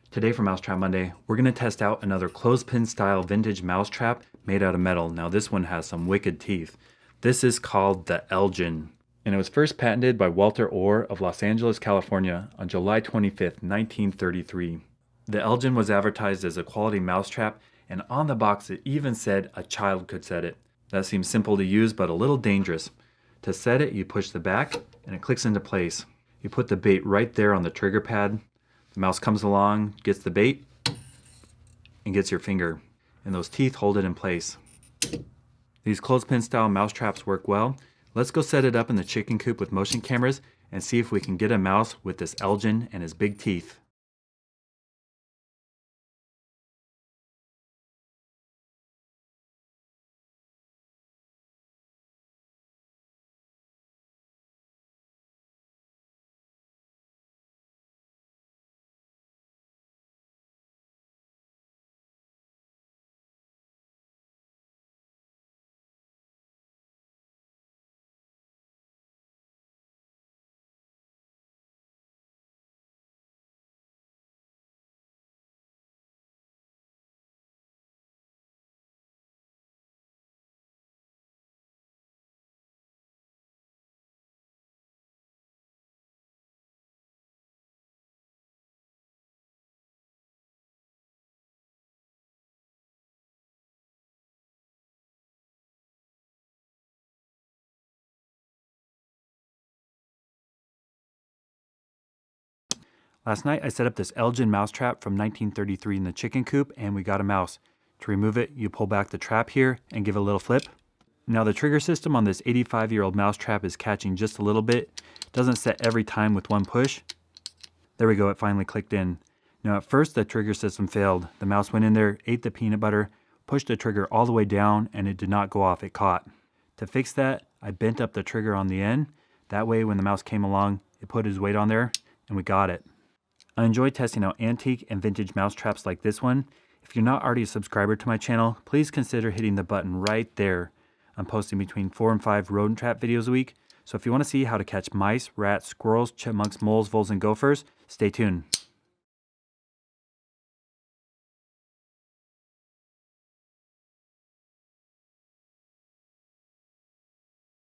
Today for Mousetrap Monday, we're going to test out another clothespin style vintage mousetrap made out of metal. Now this one has some wicked teeth. This is called the Elgin, and it was first patented by Walter Orr of Los Angeles, California on July 25th, 1933. The Elgin was advertised as a quality mousetrap, and on the box it even said a child could set it. That seems simple to use but a little dangerous. To set it, you push the back and it clicks into place. You put the bait right there on the trigger pad. The mouse comes along, gets the bait, and gets your finger. And those teeth hold it in place. These clothespin style mouse traps work well. Let's go set it up in the chicken coop with motion cameras and see if we can get a mouse with this Elgin and his big teeth. Last night I set up this Elgin mousetrap from 1933 in the chicken coop and we got a mouse. To remove it, you pull back the trap here and give it a little flip. Now the trigger system on this 85-year-old mousetrap is catching just a little bit. It doesn't set every time with one push. There we go, it finally clicked in. Now at first the trigger system failed. The mouse went in there, ate the peanut butter, pushed the trigger all the way down and it did not go off, it caught. To fix that, I bent up the trigger on the end. That way when the mouse came along, it put his weight on there and we got it. I enjoy testing out antique and vintage mouse traps like this one. If you're not already a subscriber to my channel, please consider hitting the button right there. I'm posting between 4 and 5 rodent trap videos a week, so if you want to see how to catch mice, rats, squirrels, chipmunks, moles, voles, and gophers, stay tuned.